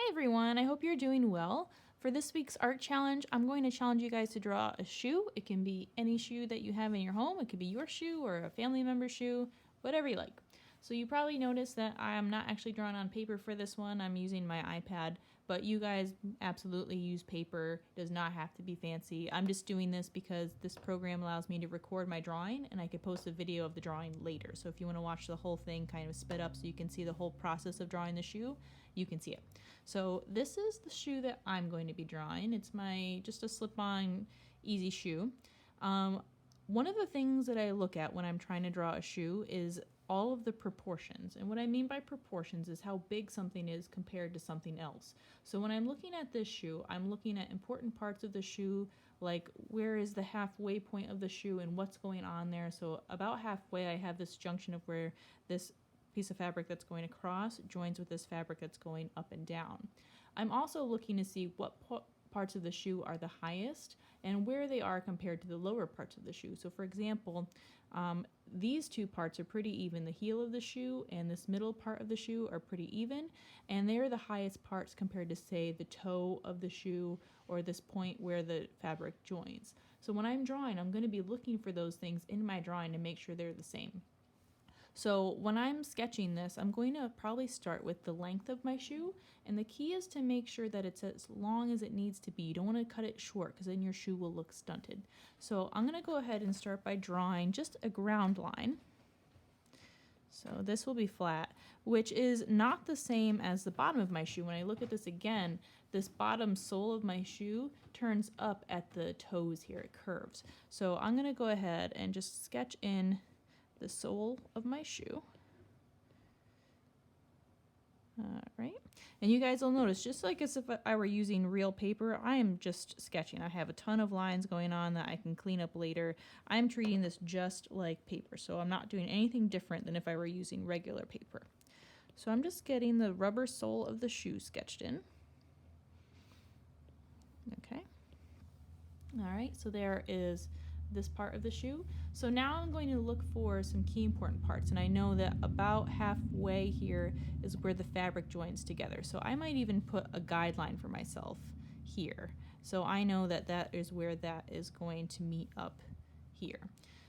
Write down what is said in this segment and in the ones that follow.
everyone, I hope you're doing well. For this week's art challenge, I'm going to challenge you guys to draw a shoe. It can be any shoe that you have in your home. It could be your shoe or a family member's shoe, whatever you like. So you probably noticed that I'm not actually drawing on paper for this one. I'm using my iPad, but you guys absolutely use paper. It does not have to be fancy. I'm just doing this because this program allows me to record my drawing and I could post a video of the drawing later. So if you want to watch the whole thing kind of sped up so you can see the whole process of drawing the shoe, you can see it. So this is the shoe that I'm going to be drawing. It's just a slip-on easy shoe. One of the things that I look at when I'm trying to draw a shoe is all of the proportions. And what I mean by proportions is how big something is compared to something else. So when I'm looking at this shoe, I'm looking at important parts of the shoe, like where is the halfway point of the shoe and what's going on there. So about halfway, I have this junction of where this piece of fabric that's going across joins with this fabric that's going up and down. I'm also looking to see what parts of the shoe are the highest and where they are compared to the lower parts of the shoe. So for example, these two parts are pretty even. The heel of the shoe and this middle part of the shoe are pretty even, and they're the highest parts compared to, say, the toe of the shoe or this point where the fabric joins. So when I'm drawing, I'm going to be looking for those things in my drawing to make sure they're the same. So when I'm sketching this, I'm going to probably start with the length of my shoe, and the key is to make sure that it's as long as it needs to be. You don't want to cut it short because then your shoe will look stunted. So I'm going to go ahead and start by drawing just a ground line. So this will be flat, which is not the same as the bottom of my shoe. When I look at this again, this bottom sole of my shoe turns up at the toes here. It curves. So I'm going to go ahead and just sketch in the sole of my shoe. Right, and you guys will notice, just like as if I were using real paper, I am just sketching. I have a ton of lines going on that I can clean up later. I'm treating this just like paper, so I'm not doing anything different than if I were using regular paper. So I'm just getting the rubber sole of the shoe sketched in. Okay. All right, so there is this part of the shoe. So now I'm going to look for some key important parts, and I know that about halfway here is where the fabric joins together. So I might even put a guideline for myself here. So I know that that is where that is going to meet up here.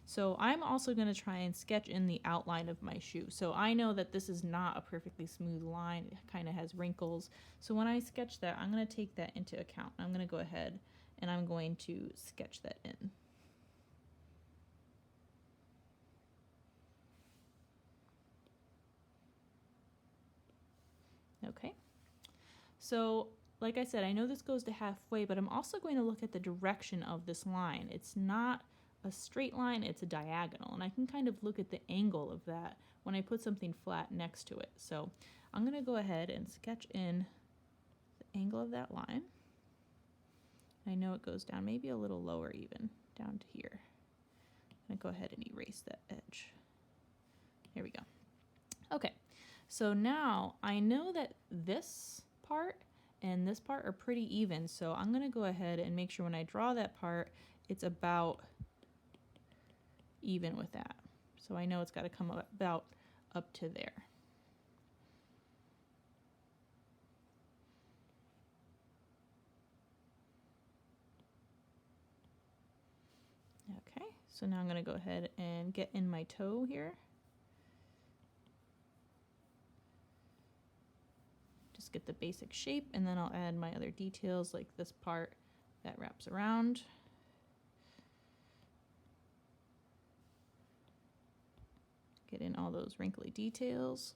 So I'm also going to try and sketch in the outline of my shoe. So I know that this is not a perfectly smooth line. It kind of has wrinkles. So when I sketch that, I'm going to take that into account. I'm going to go ahead and I'm going to sketch that in. Okay, so like I said, I know this goes to halfway, but I'm also going to look at the direction of this line. It's not a straight line, it's a diagonal, and I can kind of look at the angle of that when I put something flat next to it. So I'm going to go ahead and sketch in the angle of that line. I know it goes down maybe a little lower even, down to here. I'm going to go ahead and erase that edge. There we go. Okay. So now I know that this part and this part are pretty even, so I'm going to go ahead and make sure when I draw that part, it's about even with that. So I know it's got to come about up to there. Okay, so now I'm going to go ahead and get in my toe here. Just get the basic shape, and then I'll add my other details like this part that wraps around. Get in all those wrinkly details.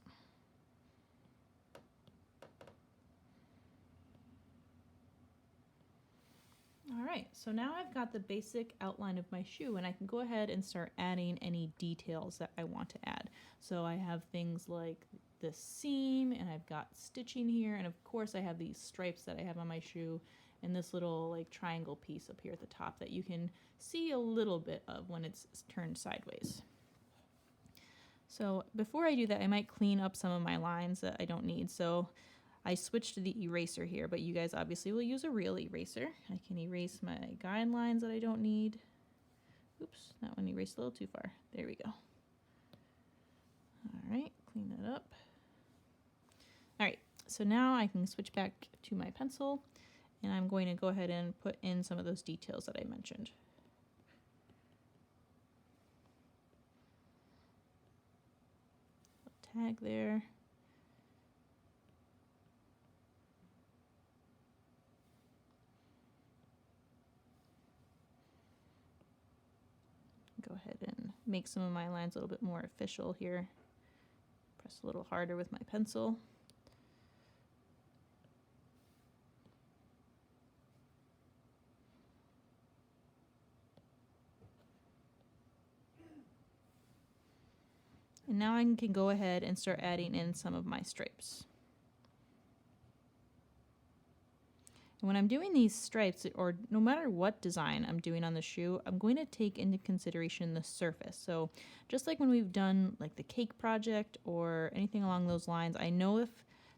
All right, so now I've got the basic outline of my shoe, and I can go ahead and start adding any details that I want to add. So I have things like this seam, and I've got stitching here, and of course I have these stripes that I have on my shoe, and this little like triangle piece up here at the top that you can see a little bit of when it's turned sideways. So before I do that, I might clean up some of my lines that I don't need. So I switched to the eraser here, but you guys obviously will use a real eraser. I can erase my guidelines that I don't need. Oops, that one erased a little too far. There we go. All right, clean that up. All right, So now I can switch back to my pencil, and I'm going to go ahead and put in some of those details that I mentioned. Tag there. Go ahead and make some of my lines a little bit more official here. Press a little harder with my pencil. And now I can go ahead and start adding in some of my stripes. And when I'm doing these stripes, or no matter what design I'm doing on the shoe, I'm going to take into consideration the surface. So just like when we've done like the cake project or anything along those lines, I know if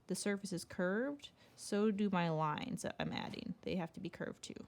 the surface is curved, so do my lines that I'm adding. They have to be curved too.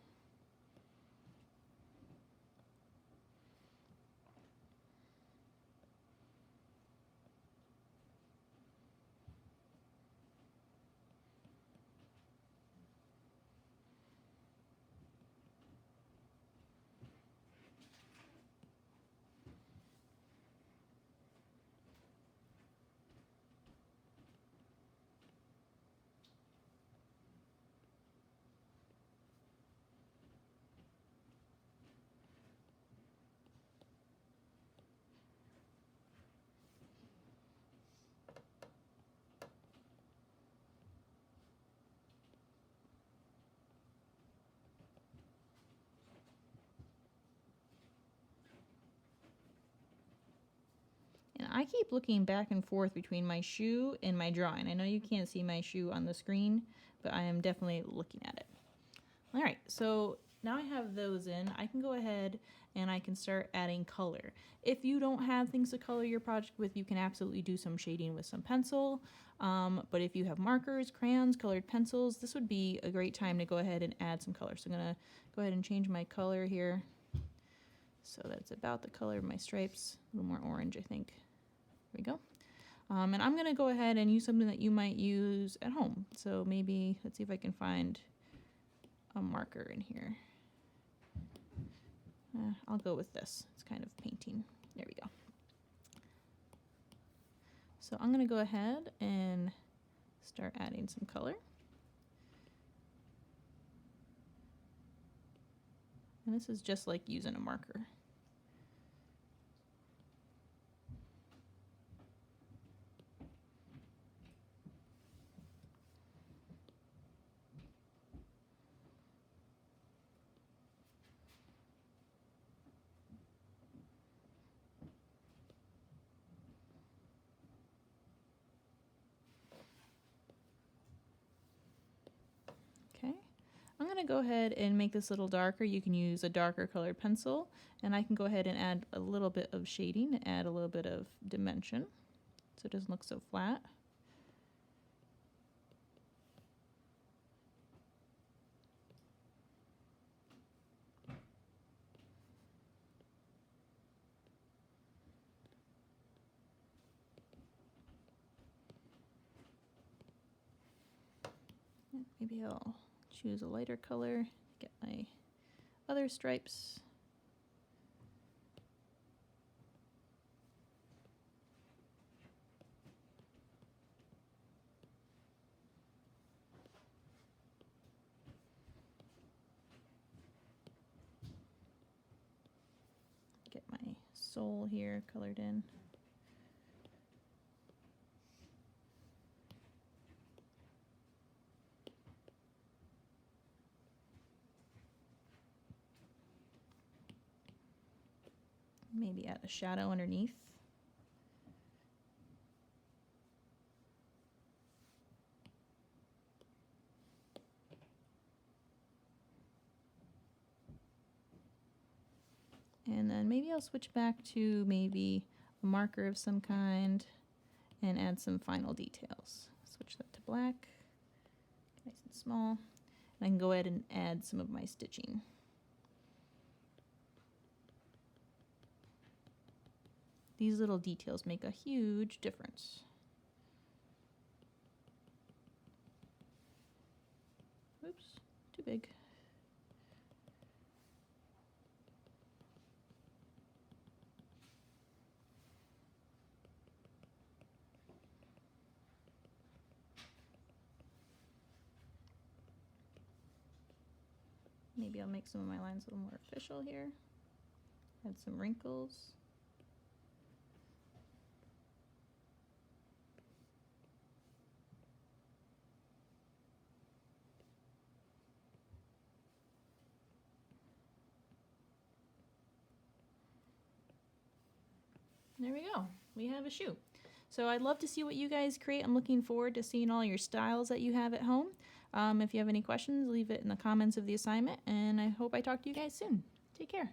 And I keep looking back and forth between my shoe and my drawing. I know you can't see my shoe on the screen, but I am definitely looking at it. All right, so now I have those in, I can go ahead and I can start adding color. If you don't have things to color your project with, you can absolutely do some shading with some pencil. But if you have markers, crayons, colored pencils, this would be a great time to go ahead and add some color. So I'm gonna go ahead and change my color here. So that's about the color of my stripes, a little more orange, I think. There we go. And I'm gonna go ahead and use something that you might use at home. So maybe, let's see if I can find a marker in here. I'll go with this. It's kind of painting. There we go. So I'm going to go ahead and start adding some color. And this is just like using a marker. Okay, I'm going to go ahead and make this a little darker. You can use a darker colored pencil, and I can go ahead and add a little bit of shading to add a little bit of dimension so it doesn't look so flat. Maybe I'll choose a lighter color, get my other stripes. Get my sole here colored in. Maybe add a shadow underneath. And then maybe I'll switch back to maybe a marker of some kind and add some final details. Switch that to black, nice and small. And I can go ahead and add some of my stitching. These little details make a huge difference. Oops, too big. Maybe I'll make some of my lines a little more official here. Add some wrinkles. There we go. We have a shoe. So I'd love to see what you guys create. I'm looking forward to seeing all your styles that you have at home. If you have any questions, leave it in the comments of the assignment, and I hope I talk to you guys soon. Take care.